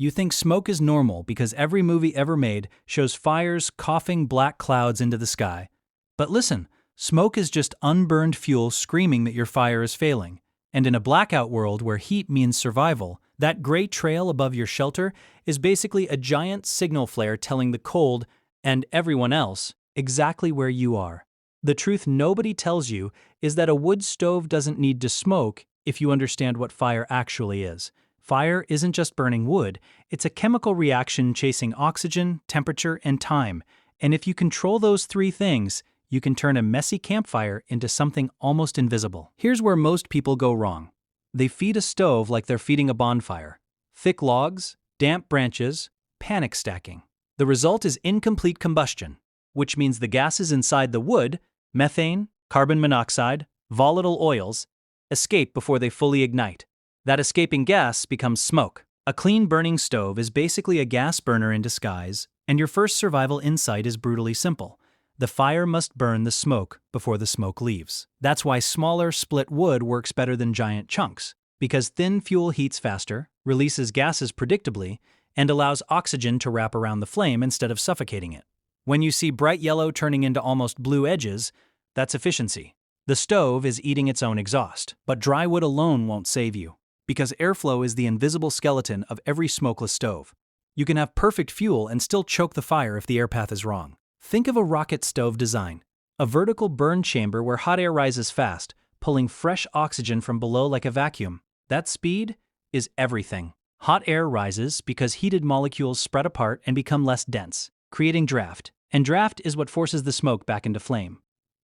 You think smoke is normal because every movie ever made shows fires coughing black clouds into the sky. But listen, smoke is just unburned fuel screaming that your fire is failing. And in a blackout world where heat means survival, that gray trail above your shelter is basically a giant signal flare telling the cold and everyone else exactly where you are. The truth nobody tells you is that a wood stove doesn't need to smoke if you understand what fire actually is. Fire isn't just burning wood, it's a chemical reaction chasing oxygen, temperature, and time. And if you control those three things, you can turn a messy campfire into something almost invisible. Here's where most people go wrong. They feed a stove like they're feeding a bonfire. Thick logs, damp branches, panic stacking. The result is incomplete combustion, which means the gases inside the wood, methane, carbon monoxide, volatile oils, escape before they fully ignite. That escaping gas becomes smoke. A clean burning stove is basically a gas burner in disguise, and your first survival insight is brutally simple. The fire must burn the smoke before the smoke leaves. That's why smaller, split wood works better than giant chunks, because thin fuel heats faster, releases gases predictably, and allows oxygen to wrap around the flame instead of suffocating it. When you see bright yellow turning into almost blue edges, that's efficiency. The stove is eating its own exhaust, but dry wood alone won't save you, because airflow is the invisible skeleton of every smokeless stove. You can have perfect fuel and still choke the fire if the air path is wrong. Think of a rocket stove design, a vertical burn chamber where hot air rises fast, pulling fresh oxygen from below like a vacuum. That speed is everything. Hot air rises because heated molecules spread apart and become less dense, creating draft. And draft is what forces the smoke back into flame.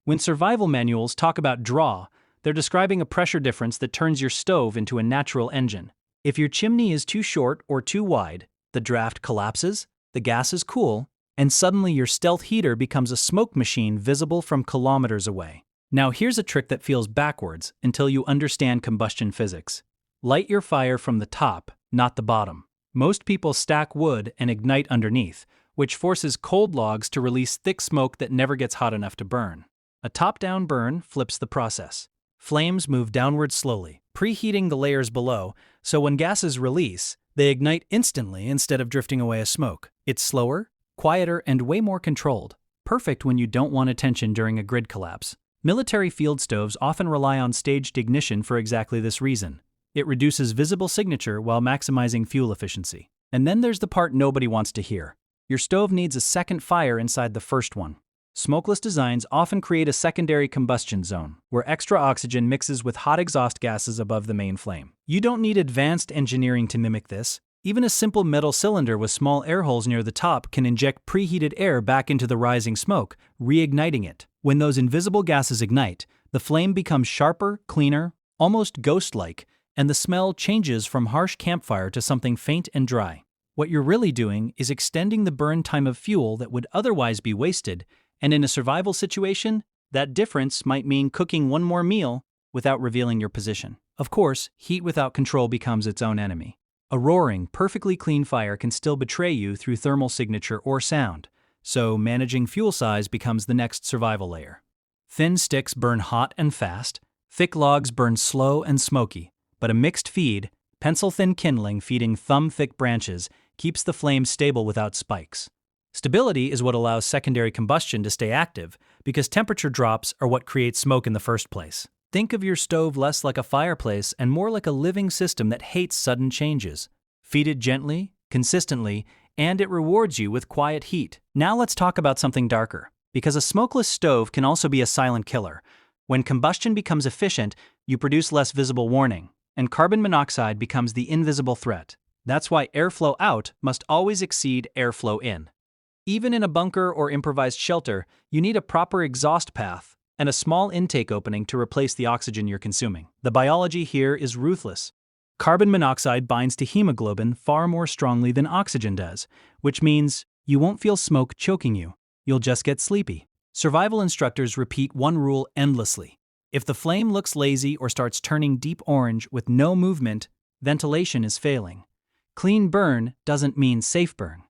When survival manuals talk about draw, they're describing a pressure difference that turns your stove into a natural engine. If your chimney is too short or too wide, the draft collapses, the gases cool, and suddenly your stealth heater becomes a smoke machine visible from kilometers away. Now here's a trick that feels backwards until you understand combustion physics. Light your fire from the top, not the bottom. Most people stack wood and ignite underneath, which forces cold logs to release thick smoke that never gets hot enough to burn. A top-down burn flips the process. Flames move downward slowly, preheating the layers below, so when gases release, they ignite instantly instead of drifting away as smoke. It's slower, quieter, and way more controlled, perfect when you don't want attention during a grid collapse. Military field stoves often rely on staged ignition for exactly this reason. It reduces visible signature while maximizing fuel efficiency. And then there's the part nobody wants to hear. Your stove needs a second fire inside the first one. Smokeless designs often create a secondary combustion zone, where extra oxygen mixes with hot exhaust gases above the main flame. You don't need advanced engineering to mimic this. Even a simple metal cylinder with small air holes near the top can inject preheated air back into the rising smoke, reigniting it. When those invisible gases ignite, the flame becomes sharper, cleaner, almost ghost-like, and the smell changes from harsh campfire to something faint and dry. What you're really doing is extending the burn time of fuel that would otherwise be wasted, and in a survival situation, that difference might mean cooking one more meal without revealing your position. Of course, heat without control becomes its own enemy. A roaring, perfectly clean fire can still betray you through thermal signature or sound, so managing fuel size becomes the next survival layer. Thin sticks burn hot and fast, thick logs burn slow and smoky, but a mixed feed, pencil-thin kindling feeding thumb-thick branches, keeps the flame stable without spikes. Stability is what allows secondary combustion to stay active, because temperature drops are what create smoke in the first place. Think of your stove less like a fireplace and more like a living system that hates sudden changes. Feed it gently, consistently, and it rewards you with quiet heat. Now let's talk about something darker, because a smokeless stove can also be a silent killer. When combustion becomes efficient, you produce less visible warning, and carbon monoxide becomes the invisible threat. That's why airflow out must always exceed airflow in. Even in a bunker or improvised shelter, you need a proper exhaust path and a small intake opening to replace the oxygen you're consuming. The biology here is ruthless. Carbon monoxide binds to hemoglobin far more strongly than oxygen does, which means you won't feel smoke choking you. You'll just get sleepy. Survival instructors repeat one rule endlessly. If the flame looks lazy or starts turning deep orange with no movement, ventilation is failing. Clean burn doesn't mean safe burn.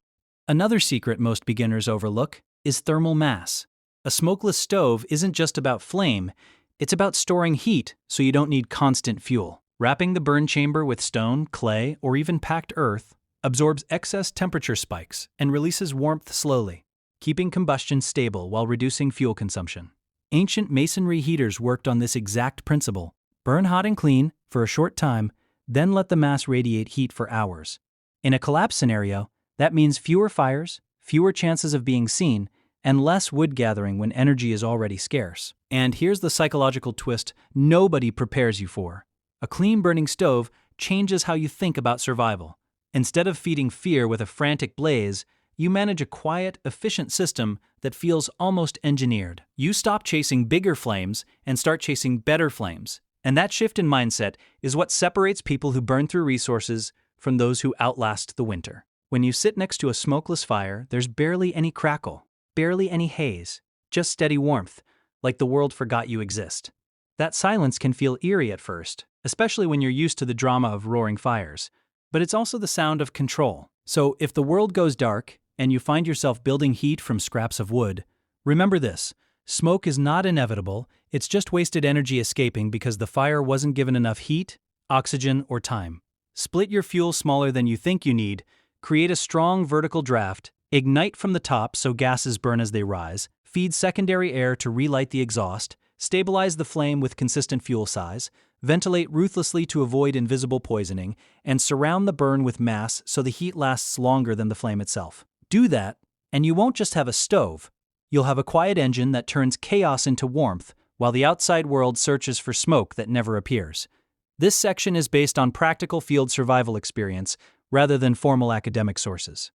Another secret most beginners overlook is thermal mass. A smokeless stove isn't just about flame, it's about storing heat so you don't need constant fuel. Wrapping the burn chamber with stone, clay, or even packed earth, absorbs excess temperature spikes and releases warmth slowly, keeping combustion stable while reducing fuel consumption. Ancient masonry heaters worked on this exact principle: burn hot and clean for a short time, then let the mass radiate heat for hours. In a collapse scenario, that means fewer fires, fewer chances of being seen, and less wood gathering when energy is already scarce. And here's the psychological twist nobody prepares you for. A clean burning stove changes how you think about survival. Instead of feeding fear with a frantic blaze, you manage a quiet, efficient system that feels almost engineered. You stop chasing bigger flames and start chasing better flames. And that shift in mindset is what separates people who burn through resources from those who outlast the winter. When you sit next to a smokeless fire, there's barely any crackle, barely any haze, just steady warmth, like the world forgot you exist. That silence can feel eerie at first, especially when you're used to the drama of roaring fires. But it's also the sound of control. So if the world goes dark and you find yourself building heat from scraps of wood, remember this: smoke is not inevitable, it's just wasted energy escaping because the fire wasn't given enough heat, oxygen, or time. Split your fuel smaller than you think you need, create a strong vertical draft, ignite from the top so gases burn as they rise, feed secondary air to relight the exhaust, stabilize the flame with consistent fuel size, ventilate ruthlessly to avoid invisible poisoning, and surround the burn with mass so the heat lasts longer than the flame itself. Do that, and you won't just have a stove. You'll have a quiet engine that turns chaos into warmth while the outside world searches for smoke that never appears. This section is based on practical field survival experience rather than formal academic sources.